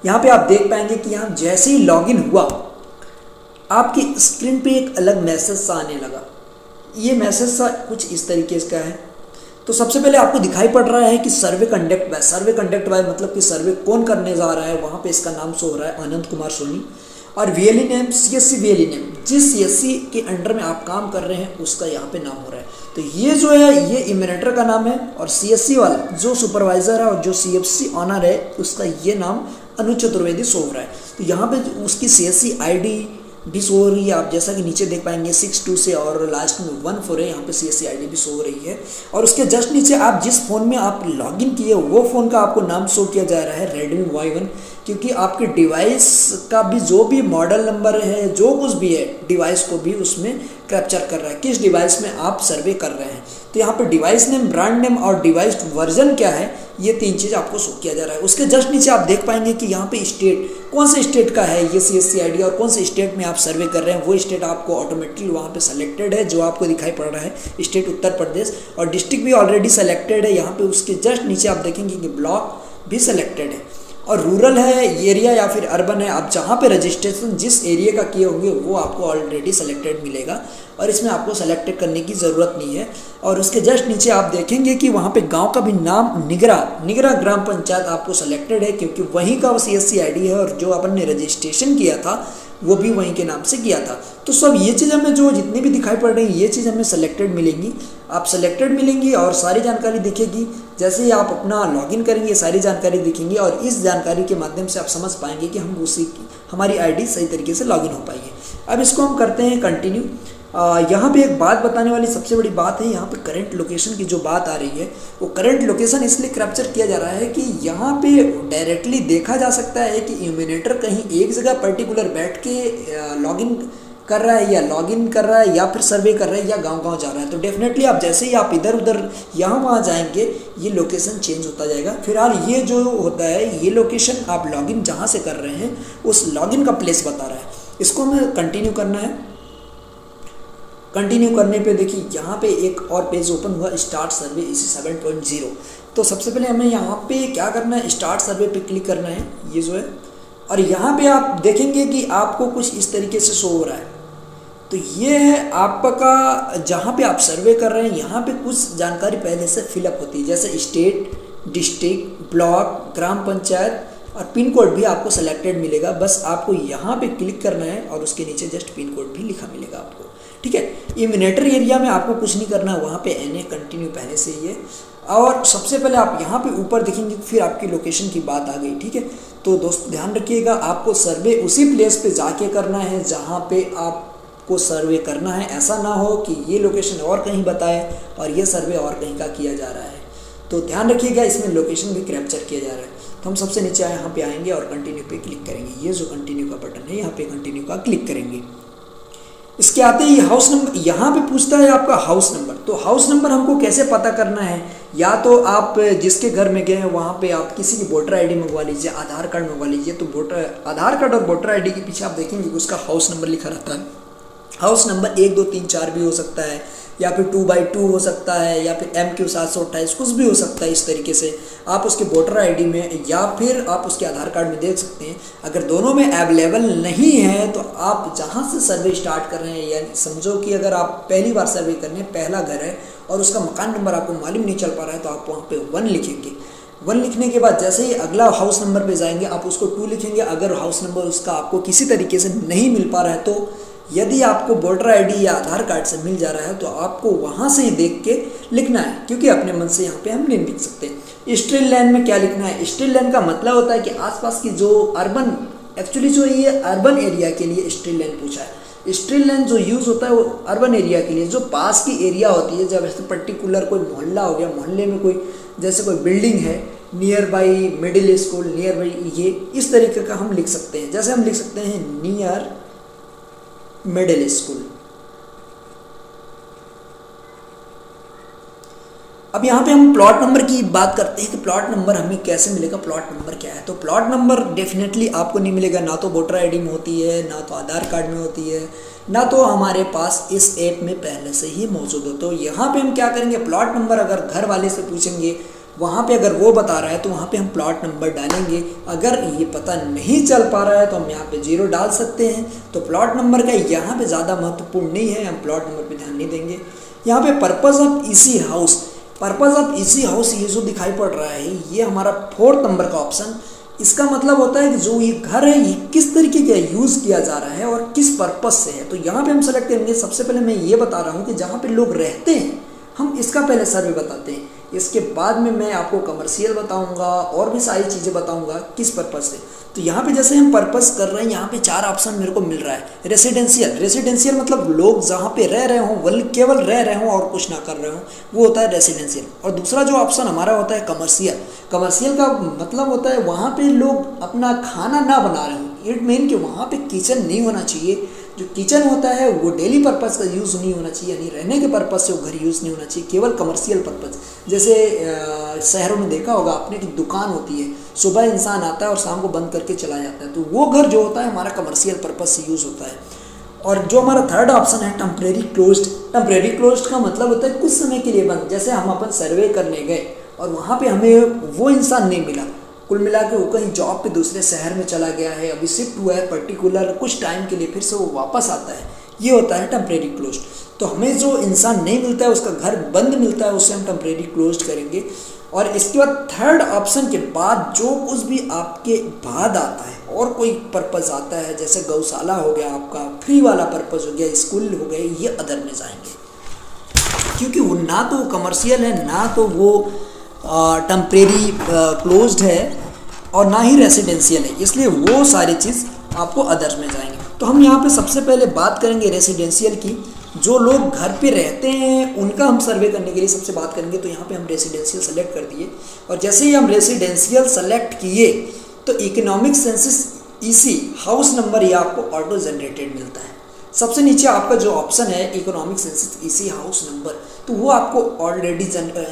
यहाँ पे आप देख पाएंगे कि यहाँ जैसे ही लॉगिन हुआ आपकी स्क्रीन पे एक अलग मैसेज सा आने लगा। ये मैसेज सा कुछ इस तरीके का है। तो सबसे पहले आपको दिखाई पड़ रहा है कि survey conduct bye, survey conduct bye मतलब कि सर्वे कौन करने जा रहा है, वहाँ पे इसका नाम शो हो रहा है आनंद कुमार सोनी। और VLE name CSC VLE name, जिस सीएससी के अंडर में आप काम कर रहे हैं उसका यहाँ पे नाम हो रहा है। तो ये जो है ये इमिनेटर का नाम है, और सीएससी वाला जो सुपरवाइजर है और जो सीएफसी ऑनर है उसका ये नाम अनुज चतुर्वेदी शो हो रहा है। तो यहाँ पे उसकी सीएससी आईडी भी शो हो रही है, आप जैसा कि नीचे देख पाएंगे 62 से और लास्ट में 14 है, यहाँ पे सीएससी आईडी भी शो हो रही है। और उसके जस्ट नीचे आप जिस फ़ोन में आप लॉगिन किए वो फ़ोन का आपको नाम शो किया जा रहा है Redmi Y1, क्योंकि आपके डिवाइस का भी जो भी मॉडल नंबर है, जो कुछ भी है डिवाइस को भी उसमें कैप्चर कर रहा है, किस डिवाइस में आप सर्वे कर रहे हैं। तो यहाँ पे डिवाइस नेम, ब्रांड नेम और डिवाइस वर्जन क्या है, ये 3 चीज़ आपको शो किया जा रहा है। उसके जस्ट नीचे आप देख पाएंगे कि यहाँ पे स्टेट, कौन से स्टेट का है ये सीएससी आईडी और कौन से स्टेट में आप सर्वे कर रहे हैं, वो स्टेट आपको ऑटोमेटिकली वहाँ पे सेलेक्टेड है, जो आपको दिखाई पड़ रहा है स्टेट उत्तर प्रदेश, और डिस्ट्रिक्ट भी ऑलरेडी सेलेक्टेड है। यहाँ पे उसके जस्ट नीचे आप देखेंगे कि ब्लॉक भी सेलेक्टेड है, और रूरल है एरिया या फिर अर्बन है, आप जहाँ पे रजिस्ट्रेशन जिस एरिया का किए होंगे वो आपको ऑलरेडी सेलेक्टेड मिलेगा, और इसमें आपको सेलेक्ट करने की ज़रूरत नहीं है। और उसके जस्ट नीचे आप देखेंगे कि वहाँ पे गांव का भी नाम निगरा ग्राम पंचायत आपको सेलेक्टेड है, क्योंकि वहीं का वो सीएससी आईडी है, और जो अपन ने रजिस्ट्रेशन किया था वो भी वहीं के नाम से किया था। तो सब ये चीज़ हमें जो जितनी भी दिखाई पड़ रही है ये चीज़ हमें सेलेक्टेड मिलेंगी, आप सेलेक्टेड मिलेंगी और सारी जानकारी दिखेगी। जैसे ही आप अपना लॉगिन करेंगे सारी जानकारी दिखेंगी, और इस जानकारी के माध्यम से आप समझ पाएंगे कि हम हमारी आईडी सही तरीके से लॉगिन हो पाएगी। अब इसको हम करते हैं कंटिन्यू। यहाँ पे एक बात बताने वाली सबसे बड़ी बात है, यहाँ पे करंट लोकेशन की जो बात आ रही है वो करंट लोकेशन इसलिए कैप्चर किया जा रहा है कि यहाँ पे डायरेक्टली देखा जा सकता है कि इम्यूनेटर कहीं एक जगह पर्टिकुलर बैठ के लॉगिन कर रहा है, या लॉगिन कर रहा है, या फिर सर्वे कर रहा है, या गांव-गांव जा रहा है। तो डेफिनेटली आप जैसे ही आप इधर उधर यहाँ वहाँ जाएंगे ये लोकेशन चेंज होता जाएगा। फिलहाल ये जो होता है ये लोकेशन आप लॉगिन जहाँ से कर रहे हैं उस लॉगिन का प्लेस बता रहा है। इसको हमें कंटिन्यू करना है। कंटिन्यू करने पे देखिए यहाँ पे एक और पेज ओपन हुआ, स्टार्ट सर्वे इसी 7.0। तो सबसे पहले हमें यहाँ पे क्या करना है, स्टार्ट सर्वे पे क्लिक करना है, ये जो है, और यहाँ पे आप देखेंगे कि आपको कुछ इस तरीके से शो हो रहा है। तो ये है आपका जहाँ पे आप सर्वे कर रहे हैं, यहाँ पे कुछ जानकारी पहले से फिलअप होती है, जैसे स्टेट, डिस्ट्रिक्ट, ब्लॉक, ग्राम पंचायत और पिन कोड भी आपको सेलेक्टेड मिलेगा। बस आपको यहाँ पे क्लिक करना है और उसके नीचे जस्ट पिन कोड भी लिखा मिलेगा आपको, ठीक है। इम्यूनेटर एरिया में आपको कुछ नहीं करना, वहाँ पे एनए कंटिन्यू पहले से ही है। और सबसे पहले आप यहाँ पे ऊपर देखेंगे फिर आपकी लोकेशन की बात आ गई, ठीक है। तो दोस्त ध्यान रखिएगा, आपको सर्वे उसी प्लेस पे जाके करना है जहाँ पे आपको सर्वे करना है। ऐसा ना हो कि ये लोकेशन और कहीं बताए और ये सर्वे और कहीं का किया जा रहा है। तो ध्यान रखिएगा, इसमें लोकेशन भी कैप्चर किया जा रहा है। तो हम सबसे नीचे यहाँ पे आएंगे और कंटिन्यू पे क्लिक करेंगे। ये जो कंटिन्यू का बटन है यहाँ पे कंटिन्यू का क्लिक करेंगे। इसके आते ही हाउस नंबर यहाँ पे पूछता है आपका हाउस नंबर। तो हाउस नंबर हमको कैसे पता करना है, या तो आप जिसके घर में गए हैं वहाँ पे आप किसी की वोटर आईडी मंगवा लीजिए, आधार कार्ड मंगवा लीजिए। तो आधार कार्ड और वोटर आईडी के पीछे आप देखेंगे उसका हाउस नंबर लिखा रहता है। हाउस नंबर 1 2 3 4 भी हो सकता है, या फिर 2/2 हो सकता है, या फिर MQ 728 कुछ भी हो सकता है। इस तरीके से आप उसके वोटर आईडी में या फिर आप उसके आधार कार्ड में देख सकते हैं। अगर दोनों में अवेलेबल नहीं है तो आप जहां से सर्वे स्टार्ट कर रहे हैं, यानी समझो कि अगर आप पहली बार सर्वे करने पहला घर है और उसका मकान नंबर आपको मालूम नहीं चल पा रहा है, तो आप वहाँ पे 1 लिखेंगे। 1 लिखने के बाद जैसे ही अगला हाउस नंबर पे जाएंगे आप उसको 2 लिखेंगे। अगर हाउस नंबर उसका आपको किसी तरीके से नहीं मिल पा रहा है, तो यदि आपको वोटर आईडी या आधार कार्ड से मिल जा रहा है तो आपको वहाँ से ही देख के लिखना है, क्योंकि अपने मन से यहाँ पे हम नहीं लिख सकते। स्ट्रेट लाइन में क्या लिखना है, स्ट्रेट लाइन का मतलब होता है कि आसपास की जो अर्बन, एक्चुअली जो ये अर्बन एरिया के लिए स्ट्रेट लाइन पूछा है। स्ट्रेट लाइन जो यूज़ होता है वो अर्बन एरिया के लिए, जो पास की एरिया होती है, जब ऐसे पर्टिकुलर कोई मोहल्ला हो गया, मोहल्ले में कोई जैसे कोई बिल्डिंग है, near by middle school, near by, ये इस तरीके का हम लिख सकते हैं। जैसे हम लिख सकते हैं नियर मिडिल स्कूल। अब यहाँ पे हम प्लॉट नंबर की बात करते हैं कि प्लॉट नंबर हमें कैसे मिलेगा, प्लॉट नंबर क्या है। तो प्लॉट नंबर डेफिनेटली आपको नहीं मिलेगा, ना तो वोटर आईडी में होती है, ना तो आधार कार्ड में होती है, ना तो हमारे पास इस ऐप में पहले से ही मौजूद हो। तो यहाँ पे हम क्या करेंगे, प्लॉट नंबर अगर घर वाले से पूछेंगे वहाँ पे अगर वो बता रहा है तो वहाँ पे हम प्लॉट नंबर डालेंगे। अगर ये पता नहीं चल पा रहा है तो हम यहाँ पे 0 डाल सकते हैं। तो प्लॉट नंबर का यहाँ पे ज़्यादा महत्वपूर्ण नहीं है, हम प्लॉट नंबर पे ध्यान नहीं देंगे। यहाँ पे purpose of EC house, purpose of EC house ये जो दिखाई पड़ रहा है ये हमारा 4th नंबर का ऑप्शन। इसका मतलब होता है कि जो ये घर है ये किस तरीके का यूज़ किया जा रहा है और किस पर्पज़ से है। तो यहाँ पे हम सेलेक्ट करेंगे। सबसे पहले मैं ये बता रहा हूँ कि जहाँ पे लोग रहते हैं हम इसका पहले सर्वे बताते हैं, इसके बाद में मैं आपको कमर्शियल बताऊंगा और भी सारी चीज़ें बताऊंगा किस पर्पज़ से। तो यहाँ पे जैसे हम पर्पज़ कर रहे हैं, यहाँ पे 4 ऑप्शन मेरे को मिल रहा है। रेसिडेंशियल, रेसिडेंशियल मतलब लोग जहाँ पे रह रहे हों, केवल रह रहे हों और कुछ ना कर रहे हों, वो होता है रेसिडेंशियल। और दूसरा जो ऑप्शन हमारा होता है कमर्शियल। कमर्शियल का मतलब होता है वहाँ पे लोग अपना खाना ना बना रहे हों, इट मीन कि वहाँ पे किचन नहीं होना चाहिए। जो किचन होता है वो डेली पर्पज़ का यूज़ नहीं होना चाहिए, यानी रहने के पर्पज़ से वो घर यूज़ नहीं होना चाहिए, केवल कमर्शियल पर्पज़। जैसे शहरों में देखा होगा आपने कि दुकान होती है, सुबह इंसान आता है और शाम को बंद करके चला जाता है, तो वो घर जो होता है हमारा कमर्शियल पर्पज़ से यूज़ होता है। और जो हमारा 3rd ऑप्शन है टेम्परेरी क्लोज्ड। टेम्परेरी क्लोज्ड का मतलब होता है कुछ समय के लिए बंद। जैसे हम अपन सर्वे करने गए और वहाँ पे हमें वो इंसान नहीं मिला, कुल मिला के वो कहीं जॉब पे दूसरे शहर में चला गया है, अभी शिफ्ट हुआ है पर्टिकुलर कुछ टाइम के लिए, फिर से वो वापस आता है, ये होता है टेम्परेरी क्लोज्ड। तो हमें जो इंसान नहीं मिलता है, उसका घर बंद मिलता है, उससे हम टेम्परेरी क्लोज्ड करेंगे। और इसके बाद 3rd ऑप्शन के बाद जो कुछ भी आपके बाद आता है और कोई पर्पज़ आता है, जैसे गौशाला हो गया, आपका फ्री वाला पर्पज़ हो गया, स्कूल हो गए, ये अदर में जाएंगे, क्योंकि वो ना तो कमर्शियल है, ना तो वो टेम्परेरी क्लोज्ड है और ना ही रेसिडेंशियल है, इसलिए वो सारी चीज़ आपको अदर्स में जाएंगे। तो हम यहाँ पे सबसे पहले बात करेंगे रेसिडेंशियल की। जो लोग घर पे रहते हैं उनका हम सर्वे करने के लिए सबसे बात करेंगे। तो यहाँ पे हम रेसिडेंशियल सेलेक्ट कर दिए और जैसे ही हम रेसिडेंशियल सेलेक्ट किए तो economic census EC house number ये आपको ऑटो जनरेटेड मिलता है। सबसे नीचे आपका जो ऑप्शन है economic census EC house number, तो वो आपको ऑलरेडी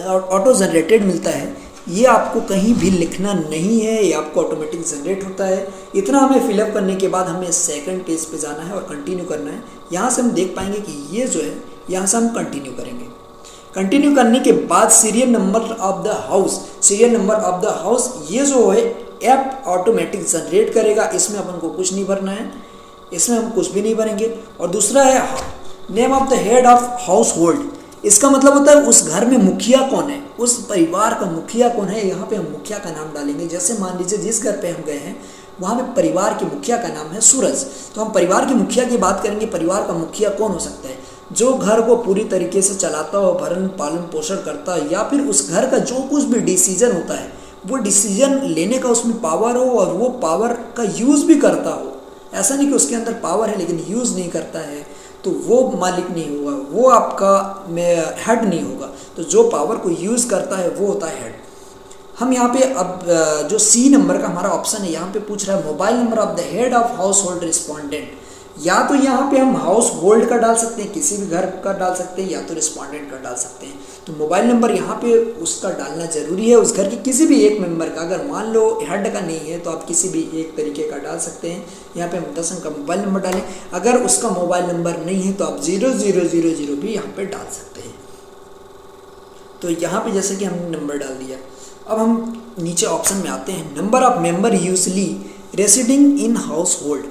ऑटो जनरेटेड मिलता है। ये आपको कहीं भी लिखना नहीं है, ये आपको ऑटोमेटिक जनरेट होता है। इतना हमें फिलअप करने के बाद हमें 2nd पेज पे जाना है और कंटिन्यू करना है। यहाँ से हम देख पाएंगे कि ये जो है, यहाँ से हम कंटिन्यू करेंगे। कंटिन्यू करने के बाद serial number of the house, serial number of the house ये जो है ऐप ऑटोमेटिक जनरेट करेगा, इसमें अपन को कुछ नहीं भरना है, इसमें हम कुछ भी नहीं भरेंगे। और दूसरा है name of the head of house hold. इसका मतलब होता है उस घर में मुखिया कौन है, उस परिवार का मुखिया कौन है, यहाँ पे हम मुखिया का नाम डालेंगे। जैसे मान लीजिए जिस घर पे हम गए हैं वहाँ पे परिवार के मुखिया का नाम है सूरज, तो हम परिवार के मुखिया की बात करेंगे। परिवार का मुखिया कौन हो सकता है? जो घर को पूरी तरीके से चलाता हो, भरण पालन पोषण करता है, या फिर उस घर का जो कुछ भी डिसीजन होता है वो डिसीजन लेने का उसमें पावर हो और वो पावर का यूज़ भी करता हो। ऐसा नहीं कि उसके अंदर पावर है लेकिन यूज़ नहीं करता है, तो वो मालिक नहीं होगा, वो आपका हेड नहीं होगा। तो जो पावर को यूज़ करता है वो होता है हेड। हम यहाँ पे अब जो सी नंबर का हमारा ऑप्शन है, यहाँ पे पूछ रहा है mobile number of the head of house hold respondent. या तो यहाँ पे हम हाउस होल्ड का डाल सकते हैं, किसी भी घर का डाल सकते हैं, या तो रिस्पॉन्डेंट का डाल सकते हैं। तो मोबाइल नंबर यहाँ पे उसका डालना ज़रूरी है, उस घर के किसी भी एक मेंबर का। अगर मान लो हेड का नहीं है तो आप किसी भी एक तरीके का डाल सकते हैं। यहाँ पे मुद्दसन का मोबाइल नंबर डालें। अगर उसका मोबाइल नंबर नहीं है तो आप 0000 भी यहाँ पे डाल सकते हैं। तो यहाँ पे जैसे कि हमने नंबर डाल दिया, अब हम नीचे ऑप्शन में आते हैं। Number of member usually residing in house hold.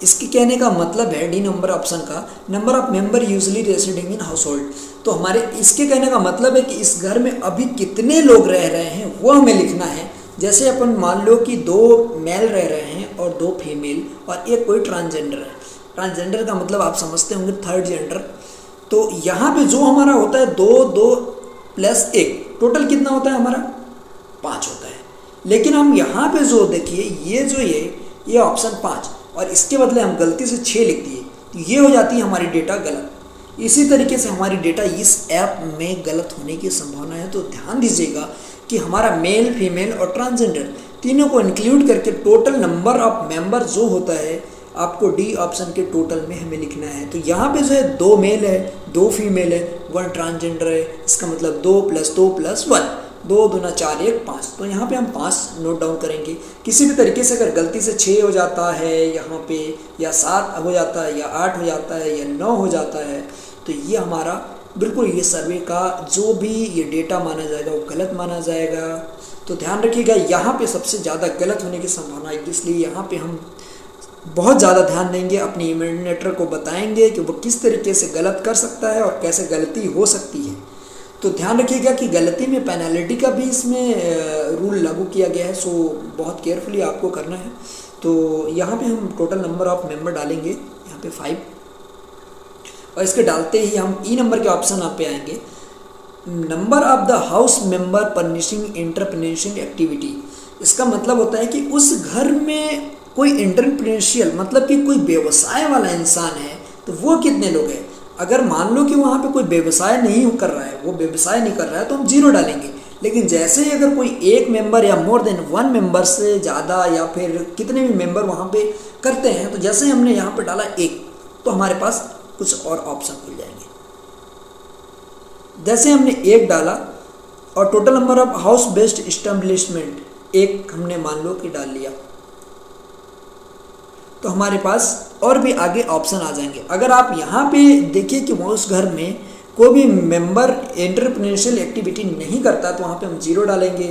इसके कहने का मतलब है डी नंबर ऑप्शन का, number of member usually residing in house hold. तो हमारे इसके कहने का मतलब है कि इस घर में अभी कितने लोग रह रहे हैं वो हमें लिखना है। जैसे अपन मान लो कि 2 मेल रह रहे हैं और 2 फीमेल और एक कोई ट्रांसजेंडर है। ट्रांसजेंडर का मतलब आप समझते होंगे थर्ड जेंडर। तो यहाँ पे जो हमारा होता है 2 + 1 टोटल कितना होता है हमारा? 5 होता है। लेकिन हम यहाँ पे जो देखिए ये ऑप्शन 5 और इसके बदले हम गलती से 6 लिख दिए, तो ये हो जाती है हमारी डेटा गलत। इसी तरीके से हमारी डेटा इस ऐप में गलत होने की संभावना है। तो ध्यान दीजिएगा कि हमारा मेल, फीमेल और ट्रांसजेंडर तीनों को इंक्लूड करके टोटल नंबर ऑफ मेंबर जो होता है आपको डी ऑप्शन के टोटल में हमें लिखना है। तो यहाँ पे जो है 2 मेल है, 2 फीमेल है, 1 ट्रांसजेंडर है। इसका मतलब 2 + 2 + 1, 2 दूना 4 1 5। तो यहाँ पे हम 5 नोट डाउन करेंगे। किसी भी तरीके से अगर गलती से 6 हो जाता है यहाँ पे, या 7 हो जाता है, या 8 हो जाता है, या 9 हो जाता है, तो ये हमारा बिल्कुल ये सर्वे का जो भी ये डेटा माना जाएगा वो गलत माना जाएगा। तो ध्यान रखिएगा, यहाँ पे सबसे ज़्यादा गलत होने की संभावना है, इसलिए यहाँ पे हम बहुत ज़्यादा ध्यान देंगे, अपनी इमेजिनेटर को बताएंगे कि वो किस तरीके से गलत कर सकता है और कैसे गलती हो सकती है। तो ध्यान रखिएगा कि गलती में पेनल्टी का भी इसमें रूल लागू किया गया है, सो बहुत केयरफुली आपको करना है। तो यहाँ पे हम टोटल नंबर ऑफ मेंबर डालेंगे, यहाँ पे 5, और इसके डालते ही हम ई नंबर के ऑप्शन आप पे आएंगे, number of the house member permitting entrepreneurship activity. इसका मतलब होता है कि उस घर में कोई एंटरप्रेन्योरशियल मतलब कि कोई व्यवसाय वाला इंसान है तो वो कितने लोग हैं। अगर मान लो कि वहाँ पे कोई व्यवसाय नहीं कर रहा है, वो व्यवसाय नहीं कर रहा है, तो हम 0 डालेंगे। लेकिन जैसे ही अगर कोई एक मेंबर या मोर देन 1 मेंबर से ज़्यादा या फिर कितने भी मेंबर वहाँ पे करते हैं, तो जैसे ही हमने यहाँ पे डाला 1, तो हमारे पास कुछ और ऑप्शन खुल जाएंगे। जैसे हमने 1 डाला और total number of house based establishment 1 हमने मान लो कि डाल लिया, तो हमारे पास और भी आगे ऑप्शन आ जाएंगे। अगर आप यहाँ पे देखिए कि वो उस घर में कोई भी मेंबर एंटरप्रेन्योरशियल एक्टिविटी नहीं करता, तो वहाँ पे हम 0 डालेंगे।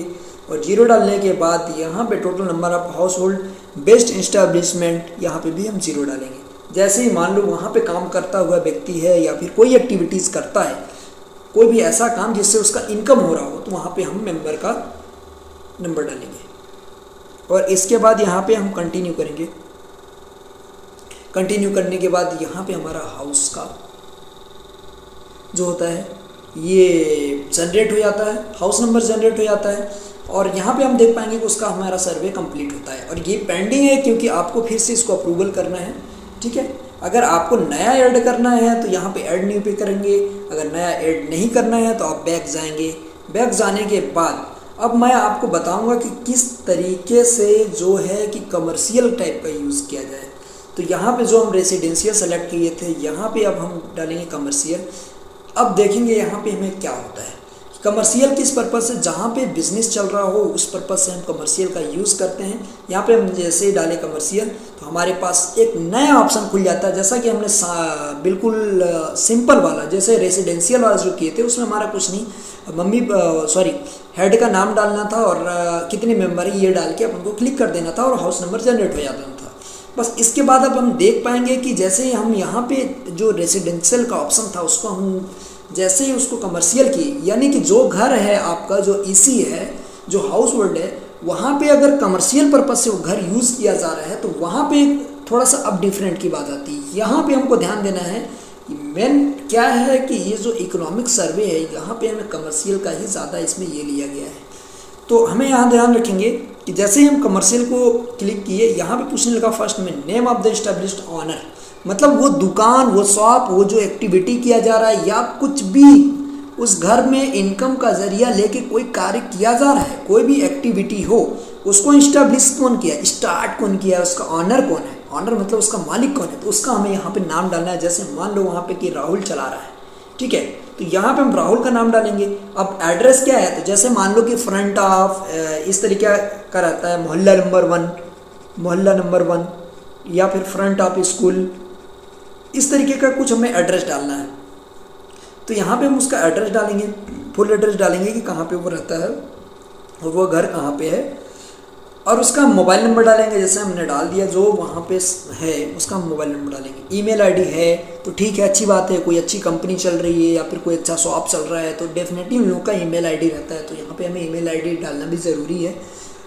और 0 डालने के बाद यहाँ पे total number of house hold based establishment, यहाँ पे भी हम 0 डालेंगे। जैसे ही मान लो वहाँ पे काम करता हुआ व्यक्ति है या फिर कोई एक्टिविटीज़ करता है, कोई भी ऐसा काम जिससे उसका इनकम हो रहा हो, तो वहाँ पे हम मेंबर का नंबर डालेंगे। और इसके बाद यहाँ पे हम कंटिन्यू करेंगे। कंटिन्यू करने के बाद यहाँ पे हमारा हाउस का जो होता है ये जनरेट हो जाता है, हाउस नंबर जनरेट हो जाता है। और यहाँ पे हम देख पाएंगे कि उसका हमारा सर्वे कंप्लीट होता है। और ये पेंडिंग है क्योंकि आपको फिर से इसको अप्रूवल करना है, ठीक है। अगर आपको नया ऐड करना है तो यहाँ पे ऐड न्यू पे करेंगे, अगर नया ऐड नहीं करना है तो आप बैक जाएंगे। बैक जाने के बाद अब मैं आपको बताऊंगा कि किस तरीके से जो है कि कमर्शियल टाइप का यूज़ किया जाए। तो यहाँ पे जो हम रेसिडेंशियल सेलेक्ट किए थे, यहाँ पे अब हम डालेंगे कमर्शियल। अब देखेंगे यहाँ पे हमें क्या होता है। कमर्शियल किस पर्पज़ से, जहाँ पे बिजनेस चल रहा हो उस पर्पज़ से हम कमर्शियल का यूज़ करते हैं। यहाँ पे हम जैसे ही डालें कमर्शियल तो हमारे पास एक नया ऑप्शन खुल जाता है। जैसा कि हमने बिल्कुल सिंपल वाला जैसे रेसिडेंशियल वाला जो किए थे उसमें हमारा कुछ नहीं, हेड का नाम डालना था और कितने मेंबर है ये डाल के अपन को क्लिक कर देना था और हाउस नंबर जनरेट हो जाता था। बस इसके बाद अब हम देख पाएंगे कि जैसे ही हम यहाँ पे जो रेसिडेंशियल का ऑप्शन था उसको हम जैसे ही उसको कमर्शियल की, यानी कि जो घर है आपका, जो ईसी है, जो हाउस होल्ड है, वहाँ पे अगर कमर्शियल पर्पज से वो घर यूज़ किया जा रहा है तो वहाँ पे थोड़ा सा अब डिफरेंट की बात आती है। यहाँ पे हमको ध्यान देना है कि मेन क्या है कि ये जो इकोनॉमिक सर्वे है यहाँ पे हमें कमर्शियल का ही ज़्यादा इसमें ये लिया गया है। तो हमें यहाँ ध्यान रखेंगे कि जैसे ही हम कमर्शियल को क्लिक किए, यहाँ पे पूछने लगा फर्स्ट में name of the established owner, मतलब वो दुकान, वो शॉप, वो जो एक्टिविटी किया जा रहा है या कुछ भी उस घर में इनकम का जरिया लेके कोई कार्य किया जा रहा है, कोई भी एक्टिविटी हो, उसको इस्टेब्लिश कौन किया, स्टार्ट कौन किया, उसका ऑनर कौन है। ऑनर मतलब उसका मालिक कौन है, तो उसका हमें यहाँ पे नाम डालना है। जैसे मान लो वहाँ पे कि राहुल चला रहा है, ठीक है, तो यहाँ पे हम राहुल का नाम डालेंगे। अब एड्रेस क्या है, तो जैसे मान लो कि फ्रंट ऑफ इस तरीके का रहता है, मोहल्ला नंबर 1 या फिर फ्रंट ऑफ स्कूल, इस तरीके का कुछ हमें एड्रेस डालना है। तो यहाँ पे हम उसका एड्रेस डालेंगे, फुल एड्रेस डालेंगे कि कहाँ पे वो रहता है और वो घर कहाँ पे है, और उसका मोबाइल नंबर डालेंगे। जैसे हमने डाल दिया जो वहाँ पे है उसका मोबाइल नंबर डालेंगे। ईमेल आईडी है तो ठीक है, अच्छी बात है, कोई अच्छी कंपनी चल रही है या फिर कोई अच्छा शॉप चल रहा है तो डेफिनेटली उन लोग का ईमेल आईडी रहता है, तो यहाँ पे हमें ईमेल आईडी डालना भी ज़रूरी है।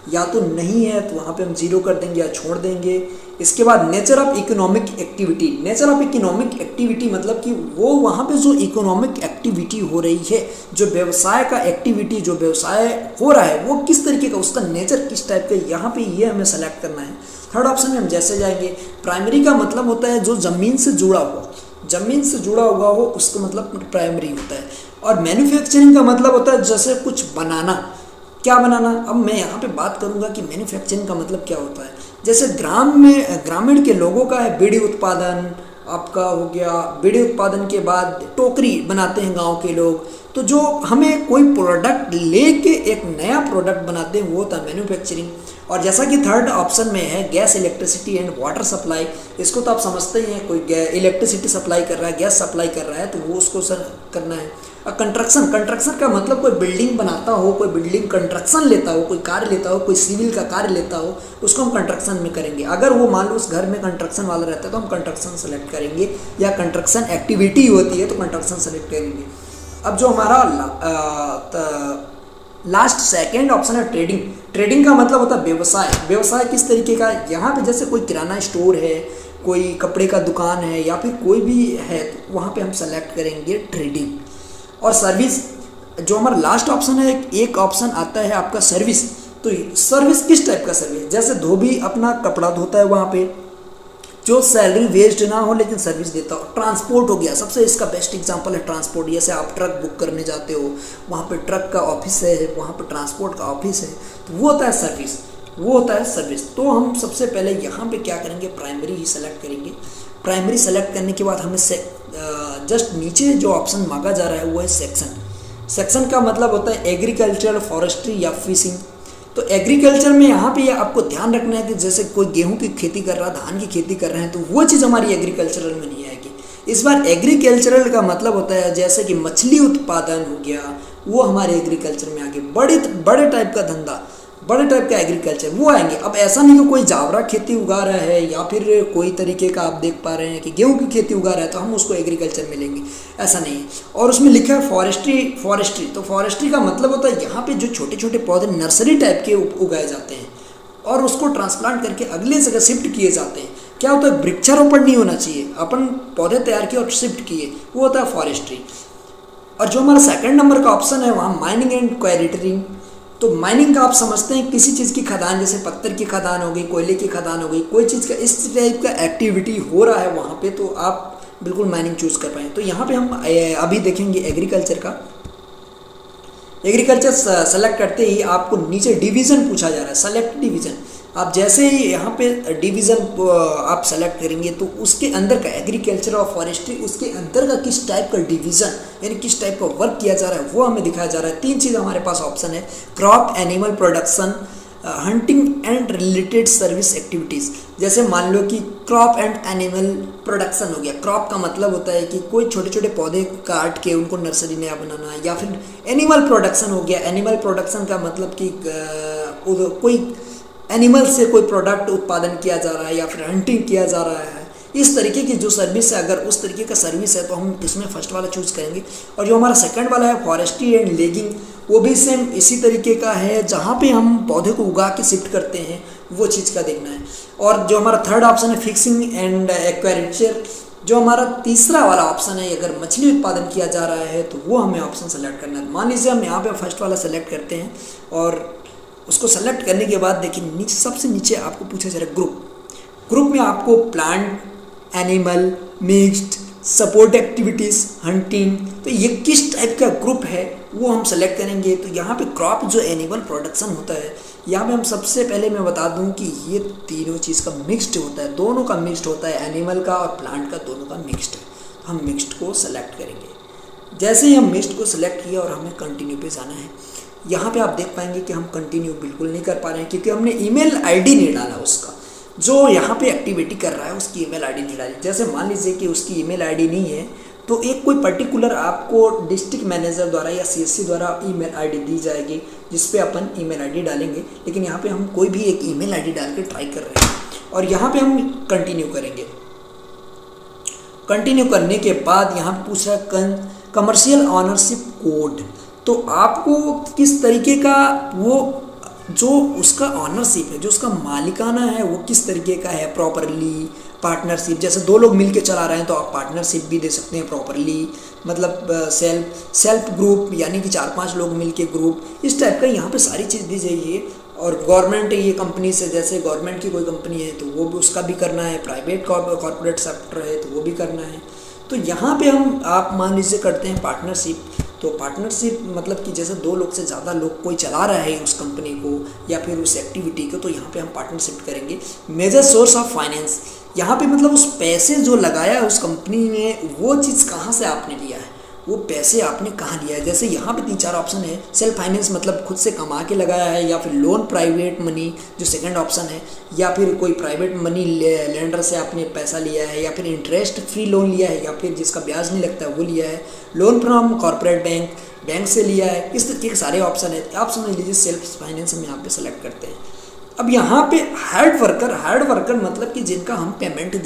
या तो नहीं है तो वहाँ पे हम 0 कर देंगे या छोड़ देंगे। इसके बाद nature of economic activity, nature of economic activity मतलब कि वो वहाँ पे जो इकोनॉमिक एक्टिविटी हो रही है, जो व्यवसाय का एक्टिविटी, जो व्यवसाय हो रहा है वो किस तरीके का, उसका नेचर किस टाइप का, यहाँ पे ये हमें सेलेक्ट करना है। थर्ड ऑप्शन में हम जैसे जाएंगे, प्राइमरी का मतलब होता है जो ज़मीन से जुड़ा हुआ, ज़मीन से जुड़ा हुआ हो उसका मतलब प्राइमरी होता है। और मैन्युफैक्चरिंग का मतलब होता है जैसे कुछ बनाना, क्या बनाना। अब मैं यहाँ पे बात करूँगा कि मैन्युफैक्चरिंग का मतलब क्या होता है। जैसे ग्रामीण के लोगों का है बीड़ी उत्पादन, आपका हो गया बीड़ी उत्पादन के बाद टोकरी बनाते हैं गांव के लोग, तो जो हमें कोई प्रोडक्ट लेके एक नया प्रोडक्ट बनाते हैं वो होता है मैन्युफैक्चरिंग। और जैसा कि थर्ड ऑप्शन में है gas, electricity and water supply, इसको तो आप समझते ही हैं, कोई इलेक्ट्रिसिटी सप्लाई कर रहा है, गैस सप्लाई कर रहा है तो वो उसको सर करना है। कंस्ट्रक्शन, कंस्ट्रक्शन का मतलब कोई बिल्डिंग बनाता हो, कोई बिल्डिंग कंस्ट्रक्शन लेता हो, कोई कार्य लेता हो, कोई सिविल का कार्य लेता हो, उसको हम कंस्ट्रक्शन में करेंगे। अगर वो मान लो उस घर में कंस्ट्रक्शन वाला रहता है तो हम कंस्ट्रक्शन सेलेक्ट करेंगे, या कंस्ट्रक्शन एक्टिविटी होती है तो कंस्ट्रक्शन सेलेक्ट करेंगे। अब जो हमारा लास्ट सेकेंड ऑप्शन है ट्रेडिंग। ट्रेडिंग का मतलब होता है व्यवसाय। व्यवसाय किस तरीके का, यहाँ पे जैसे कोई किराना स्टोर है, कोई कपड़े का दुकान है, या फिर कोई भी है तो वहाँ पे हम सेलेक्ट करेंगे ट्रेडिंग। और सर्विस, जो हमारा लास्ट ऑप्शन है, एक ऑप्शन आता है आपका सर्विस। तो सर्विस किस टाइप का सर्विस, जैसे धोबी अपना कपड़ा धोता है वहाँ पे, जो सैलरी वेस्ट ना हो लेकिन सर्विस देता हो। ट्रांसपोर्ट हो गया, सबसे इसका बेस्ट एग्जांपल है ट्रांसपोर्ट। जैसे आप ट्रक बुक करने जाते हो, वहाँ पे ट्रक का ऑफिस है, वहाँ पे ट्रांसपोर्ट का ऑफिस है, तो वो होता है सर्विस, वो होता है सर्विस। तो हम सबसे पहले यहाँ पे क्या करेंगे, प्राइमरी ही सेलेक्ट करेंगे। प्राइमरी सेलेक्ट करने के बाद हमें जस्ट नीचे जो ऑप्शन मांगा जा रहा है वो है सेक्शन। सेक्शन का मतलब होता है एग्रीकल्चर, फॉरेस्ट्री या फिशिंग। तो एग्रीकल्चर में यहाँ पे आपको ध्यान रखना है कि जैसे कोई गेहूं की खेती कर रहा है, धान की खेती कर रहे हैं, तो वो चीज़ हमारी एग्रीकल्चरल में नहीं आएगी। इस बार एग्रीकल्चरल का मतलब होता है जैसे कि मछली उत्पादन हो गया, वो हमारे एग्रीकल्चर में आगे बड़े बड़े टाइप का धंधा, बड़े टाइप का एग्रीकल्चर वो आएंगे। अब ऐसा नहीं कि कोई जावरा खेती उगा रहा है या फिर कोई तरीके का आप देख पा रहे हैं कि गेहूं की खेती उगा रहा है तो हम उसको एग्रीकल्चर में लेंगे, ऐसा नहीं है। और उसमें लिखा है फॉरेस्ट्री। फॉरेस्ट्री तो फॉरेस्ट्री का मतलब होता है यहाँ पे जो छोटे छोटे पौधे नर्सरी टाइप के उगाए जाते हैं और उसको ट्रांसप्लांट करके अगले जगह शिफ्ट किए जाते हैं। क्या होता है, वृक्षारोपण नहीं होना चाहिए, अपन पौधे तैयार किए और शिफ्ट किए, वो होता है फॉरेस्ट्री। और जो हमारा सेकंड नंबर का ऑप्शन है वहाँ माइनिंग एंड क्वारिटरिंग। तो माइनिंग का आप समझते हैं किसी चीज़ की खदान, जैसे पत्थर की खदान हो गई, कोयले की खदान हो गई, कोई चीज़ का इस टाइप का एक्टिविटी हो रहा है वहाँ पे, तो आप बिल्कुल माइनिंग चूज कर पाएँ। तो यहाँ पे हम अभी देखेंगे एग्रीकल्चर का। एग्रीकल्चर सेलेक्ट करते ही आपको नीचे डिवीज़न पूछा जा रहा है, सेलेक्ट डिवीज़न। आप जैसे ही यहाँ पे डिवीज़न आप सेलेक्ट करेंगे तो उसके अंदर का एग्रीकल्चर और फॉरेस्ट्री, उसके अंदर का किस टाइप का डिवीज़न यानी किस टाइप का वर्क किया जा रहा है वो हमें दिखाया जा रहा है। तीन चीज़ हमारे पास ऑप्शन है, crop, animal production, hunting and related service activities. जैसे मान लो कि क्रॉप एंड एनिमल प्रोडक्शन हो गया। क्रॉप का मतलब होता है कि कोई छोटे छोटे पौधे काट के उनको नर्सरी नया बनाना, या फिर एनिमल प्रोडक्शन हो गया। एनिमल प्रोडक्शन का मतलब कि कोई एनिमल से कोई प्रोडक्ट उत्पादन किया जा रहा है या फिर हंटिंग किया जा रहा है, इस तरीके की जो सर्विस है, अगर उस तरीके का सर्विस है तो हम इसमें फर्स्ट वाला चूज़ करेंगे। और जो हमारा सेकंड वाला है फॉरेस्ट्री एंड लेगिंग, वो भी सेम इसी तरीके का है, जहाँ पे हम पौधे को उगा के शिफ्ट करते हैं, वो चीज़ का देखना है। और जो हमारा थर्ड ऑप्शन है फिशिंग एंड एक्वाकल्चर। जो हमारा तीसरा वाला ऑप्शन है, अगर मछली उत्पादन किया जा रहा है तो वो हमें ऑप्शन सेलेक्ट करना है। मान लीजिए हम यहाँ पे फर्स्ट वाला सेलेक्ट करते हैं और उसको सेलेक्ट करने के बाद देखिए नीचे सबसे नीचे आपको पूछा जा रहा है ग्रुप। ग्रुप में आपको plant, animal, mixed, support activities, hunting, तो ये किस टाइप का ग्रुप है वो हम सेलेक्ट करेंगे। तो यहाँ पे क्रॉप जो एनिमल प्रोडक्शन होता है, यहाँ पे हम सबसे पहले मैं बता दूँ कि ये तीनों चीज़ का मिक्स्ड होता है, दोनों का मिक्स्ड होता है, एनिमल का और प्लांट का दोनों का मिक्स्ड है। हम मिक्स्ड को सेलेक्ट करेंगे। जैसे ही हम मिक्स्ड को सेलेक्ट किया और हमें कंटिन्यू पे जाना है, यहाँ पे आप देख पाएंगे कि हम कंटिन्यू बिल्कुल नहीं कर पा रहे हैं क्योंकि हमने ईमेल आईडी नहीं डाला उसका, जो यहाँ पे एक्टिविटी कर रहा है उसकी ईमेल आईडी नहीं डाली। जैसे मान लीजिए कि उसकी ईमेल आईडी नहीं है तो एक कोई पर्टिकुलर आपको डिस्ट्रिक्ट मैनेजर द्वारा या सीएससी द्वारा ईमेल आईडी दी जाएगी जिस पे अपन ईमेल आईडी डालेंगे, लेकिन यहाँ पे हम कोई भी एक ईमेल आईडी डाल के ट्राई कर रहे हैं और यहाँ पे हम कंटिन्यू करेंगे। कंटिन्यू करने के बाद यहाँ पूछ रहा है कमर्शियल ऑनरशिप कोड। तो आपको किस तरीके का वो जो उसका ऑनरशिप है, जो उसका मालिकाना है, वो किस तरीके का है, प्रॉपरली पार्टनरशिप। जैसे दो लोग मिलके चला रहे हैं तो आप पार्टनरशिप भी दे सकते हैं, प्रॉपरली मतलब सेल्फ ग्रुप यानी कि 4-5 लोग मिलके ग्रुप, इस टाइप का यहाँ पे सारी चीज़ दी जाइए। और गवर्नमेंट ये कंपनी से, जैसे गवर्नमेंट की कोई कंपनी है तो वो भी उसका भी करना है, प्राइवेट कॉर्पोरेट सेक्टर है तो वो भी करना है। तो यहाँ पे हम आप मान लीजिए करते हैं पार्टनरशिप। तो पार्टनरशिप मतलब कि जैसे 2 लोग से ज़्यादा लोग कोई चला रहा है उस कंपनी को या फिर उस एक्टिविटी को, तो यहाँ पे हम पार्टनरशिप करेंगे। मेजर सोर्स ऑफ फाइनेंस, यहाँ पे मतलब उस पैसे जो लगाया है उस कंपनी ने, वो चीज़ कहाँ से आपने लिया है, वो पैसे आपने कहाँ लिया है। जैसे यहाँ पे 3-4 ऑप्शन है। सेल्फ फाइनेंस मतलब खुद से कमा के लगाया है, या फिर लोन प्राइवेट मनी जो सेकंड ऑप्शन है, या फिर कोई प्राइवेट मनी लेंडर से आपने पैसा लिया है, या फिर इंटरेस्ट फ्री लोन लिया है, या फिर जिसका ब्याज नहीं लगता वो लिया है, लोन फ्रॉम कॉर्पोरेट बैंक से लिया है। इस तरीके के सारे ऑप्शन है। आप समझ लीजिए सेल्फ फाइनेंस हम यहाँ पे सेलेक्ट करते हैं। अब यहाँ पे हार्ड वर्कर मतलब कि जिनका हम पेमेंट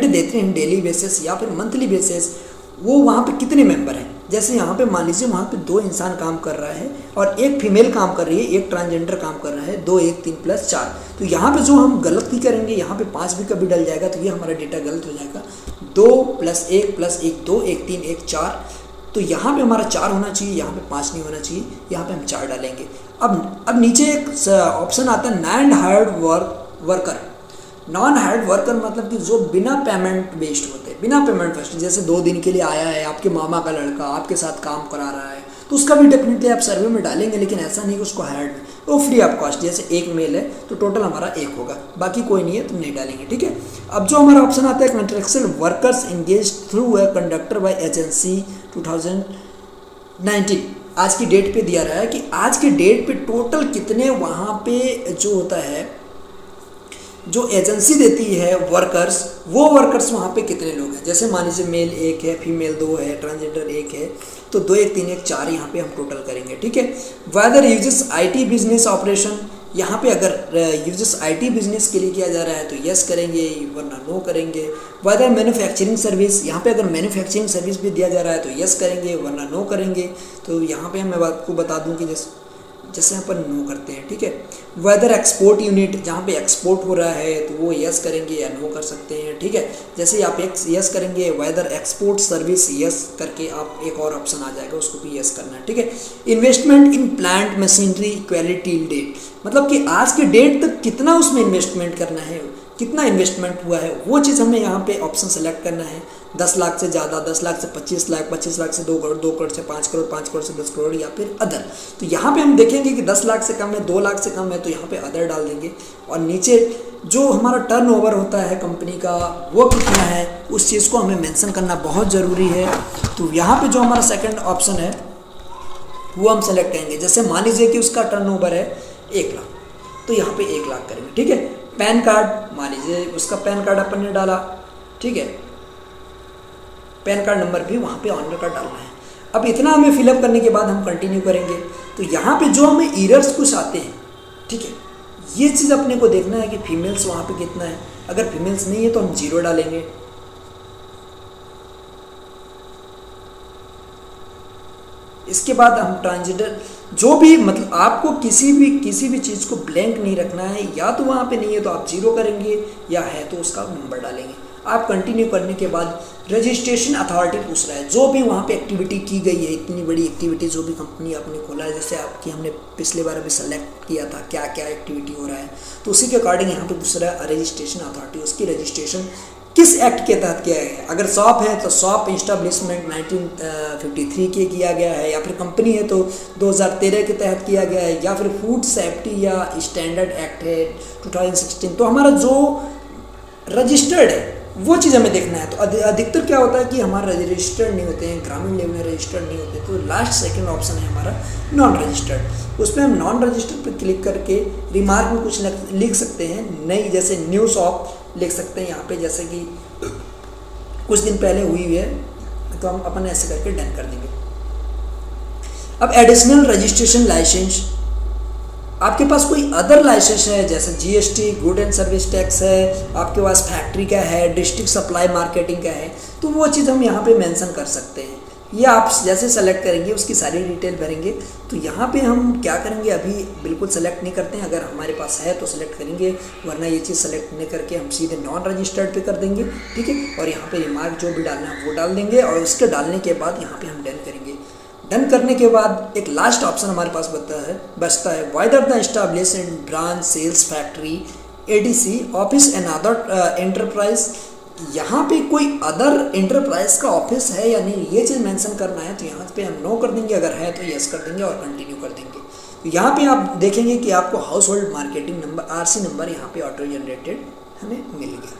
देते हैं डेली बेसिस या फिर मंथली बेसिस, वो वहाँ पे कितने मेंबर हैं। जैसे यहाँ पे मान लीजिए वहाँ पे 2 इंसान काम कर रहा है और 1 फीमेल काम कर रही है, 1 ट्रांसजेंडर काम कर रहा है, 2 1 3 + 4। तो यहाँ पे जो हम गलती करेंगे, यहाँ पे 5 भी कभी डल जाएगा तो ये हमारा डेटा गलत हो जाएगा। 2 + 1 + 1 2, 1 3 1 4। तो यहाँ पे हमारा 4 होना चाहिए, यहाँ पे 5 नहीं होना चाहिए, यहाँ पे हम 4 डालेंगे। अब नीचे एक ऑप्शन आता है नॉन हायर्ड वर्कर मतलब कि जो बिना पेमेंट बेस्ड होते हैं, बिना पेमेंट बेस्ड। जैसे 2 दिन के लिए आया है, आपके मामा का लड़का आपके साथ काम करा रहा है, तो उसका भी डेफिनेटली आप सर्वे में डालेंगे, लेकिन ऐसा नहीं कि उसको हायर्ड, वो फ्री ऑफ कॉस्ट। जैसे 1 मेल है तो टोटल हमारा 1 होगा, बाकी कोई नहीं है तो नहीं डालेंगे, ठीक है। अब जो हमारा ऑप्शन आता है contractual workers engage through a conductor by agency 2019, आज की डेट पे दिया रहा है कि आज के डेट पे टोटल कितने वहाँ पे जो होता है, जो एजेंसी देती है वर्कर्स, वो वर्कर्स वहाँ पे कितने लोग हैं। जैसे मान लीजिए मेल 1 है, फीमेल 2 है, ट्रांसजेंडर 1 है, तो 2 1 3 1 4 यहाँ पे हम टोटल करेंगे, ठीक है। Whether uses IT business operation, यहाँ पे अगर यूजेस IT बिजनेस के लिए किया जा रहा है तो यस करेंगे, वरना नो करेंगे। वेदर मैन्युफैक्चरिंग सर्विस, यहाँ पे अगर मैन्युफैक्चरिंग सर्विस भी दिया जा रहा है तो यस करेंगे, वरना नो करेंगे। तो यहाँ पे मैं आपको बता दूँ कि जैसे अपन नो करते हैं, ठीक है। वेदर एक्सपोर्ट यूनिट, जहाँ पे एक्सपोर्ट हो रहा है तो वो यस करेंगे या नो कर सकते हैं, ठीक है। जैसे आप यस करेंगे वेदर एक्सपोर्ट सर्विस, यस करके आप एक और ऑप्शन आ जाएगा, उसको भी यस करना है, ठीक है। Investment in plant machinery equality date, मतलब कि आज के डेट तक कितना उसमें इन्वेस्टमेंट करना है, कितना इन्वेस्टमेंट हुआ है, वो चीज़ हमें यहाँ पे ऑप्शन सेलेक्ट करना है। 10 लाख से ज़्यादा, 10 लाख से 25 लाख, 25 लाख से 2 करोड़, 2 करोड़ से 5 करोड़, 5 करोड़ से 10 करोड़, या फिर अदर। तो यहाँ पे हम देखेंगे कि 10 लाख से कम है, 2 लाख से कम है, तो यहाँ पे अदर डाल देंगे। और नीचे जो हमारा टर्नओवर होता है कंपनी का वो कितना है, उस चीज़ को हमें मेंशन करना बहुत ज़रूरी है। तो यहाँ पे जो हमारा सेकंड ऑप्शन है वो हम सेलेक्ट करेंगे। जैसे मान लीजिए कि उसका टर्नओवर है 1 लाख, तो यहाँ पे 1 लाख करेंगे, ठीक है। पैन कार्ड, मान लीजिए उसका पैन कार्ड अपन ने डाला, ठीक है, पैन कार्ड नंबर भी वहाँ पे ऑनर का डालना है। अब इतना हमें फिलअप करने के बाद हम कंटिन्यू करेंगे। तो यहाँ पे जो हमें एरर्स कुछ आते हैं, ठीक है, ये चीज़ अपने को देखना है कि फीमेल्स वहाँ पे कितना है। अगर फीमेल्स नहीं है तो हम 0 डालेंगे। इसके बाद हम ट्रांसजेंडर, जो भी मतलब आपको किसी भी चीज़ को ब्लैंक नहीं रखना है, या तो वहाँ पे नहीं है तो आप 0 करेंगे, या है तो उसका नंबर डालेंगे। आप कंटिन्यू करने के बाद रजिस्ट्रेशन अथॉरिटी पूछ रहा है, जो भी वहाँ पे एक्टिविटी की गई है, इतनी बड़ी एक्टिविटी जो भी कंपनी आपने खोला है, जैसे आपकी हमने पिछले बार अभी सेलेक्ट किया था क्या क्या एक्टिविटी हो रहा है, तो उसी के अकॉर्डिंग यहाँ पे पूछ रहा है रजिस्ट्रेशन अथॉरिटी, उसकी रजिस्ट्रेशन किस एक्ट के तहत किया गया है। अगर शॉप है तो शॉप इस्टेब्लिशमेंट 1953 के किया गया है, या फिर कंपनी है तो 2013 के तहत किया गया है, या फिर फूड सेफ्टी या स्टैंडर्ड एक्ट है 2016। तो हमारा जो रजिस्टर्ड है वो चीज़ हमें देखना है। तो अधिकतर क्या होता है कि हमारा रजिस्टर्ड नहीं होते हैं, ग्रामीण लेवल में रजिस्टर्ड नहीं होते, तो लास्ट सेकंड ऑप्शन है हमारा नॉन रजिस्टर्ड। उस पर हम नॉन रजिस्टर्ड पर क्लिक करके रिमार्क में कुछ लिख सकते हैं, नई, जैसे न्यू शॉप लिख सकते हैं यहाँ पे, जैसे कि कुछ दिन पहले हुई है, तो हम अपन ऐसे करके डन कर देंगे। अब एडिशनल रजिस्ट्रेशन लाइसेंस, आपके पास कोई अदर लाइसेंस है, जैसे GST good and service tax है, आपके पास फैक्ट्री का है, डिस्ट्रिक्ट सप्लाई मार्केटिंग का है, तो वो चीज़ हम यहाँ पे मेंशन कर सकते हैं। ये आप जैसे सेलेक्ट करेंगे उसकी सारी डिटेल भरेंगे। तो यहाँ पे हम क्या करेंगे, अभी बिल्कुल सेलेक्ट नहीं करते हैं, अगर हमारे पास है तो सेलेक्ट करेंगे, वरना ये चीज़ सेलेक्ट नहीं करके हम सीधे नॉन रजिस्टर्ड पे कर देंगे, ठीक है। और यहाँ पे रिमार्क जो भी डालना है वो डाल देंगे, और उसके डालने के बाद यहाँ पे हम डन करेंगे। डन करने के बाद एक लास्ट ऑप्शन हमारे पास बचता है whether the establish in branch sales factory ADC office and other enterprise, यहाँ पे कोई अदर एंटरप्राइज का ऑफिस है या नहीं, ये चीज़ मेंशन करना है। तो यहाँ पे हम नो कर देंगे, अगर है तो यस कर देंगे और कंटिन्यू कर देंगे। तो यहाँ पे आप देखेंगे कि आपको house hold marketing number RC number यहाँ पे ऑटो जनरेटेड हमें मिल गया।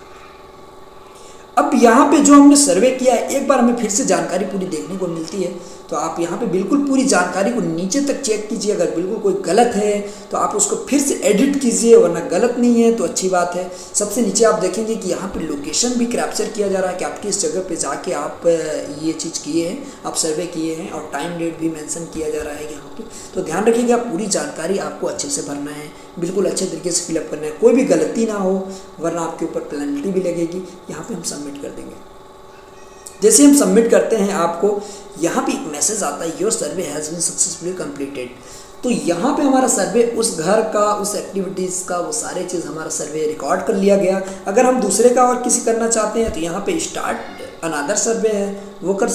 अब यहाँ पे जो हमने सर्वे किया है, एक बार हमें फिर से जानकारी पूरी देखने को मिलती है। तो आप यहाँ पे बिल्कुल पूरी जानकारी को नीचे तक चेक कीजिए। अगर बिल्कुल कोई गलत है तो आप उसको फिर से एडिट कीजिए, वरना गलत नहीं है तो अच्छी बात है। सबसे नीचे आप देखेंगे कि यहाँ पे लोकेशन भी कैप्चर किया जा रहा है कि आप किस जगह पे जाके आप ये चीज़ किए हैं, आप सर्वे किए हैं, और टाइम डेट भी मेंशन किया जा रहा है यहाँ पे। तो ध्यान रखिएगा, पूरी जानकारी आपको अच्छे से भरना है, बिल्कुल अच्छे तरीके से फिलअप करना है, कोई भी गलती ना हो, वरना आपके ऊपर पेनल्टी भी लगेगी। यहाँ पे हम सबमिट कर देंगे। जैसे हम सबमिट करते हैं, आपको यहाँ पे एक मैसेज आता है, your survey has been successfully completed. तो यहाँ पे हमारा सर्वे, उस घर का, उस एक्टिविटीज़ का, वो सारे चीज़ हमारा सर्वे रिकॉर्ड कर लिया गया। अगर हम दूसरे का और किसी करना चाहते हैं तो यहाँ पे स्टार्ट अनदर सर्वे है, वो कर सकते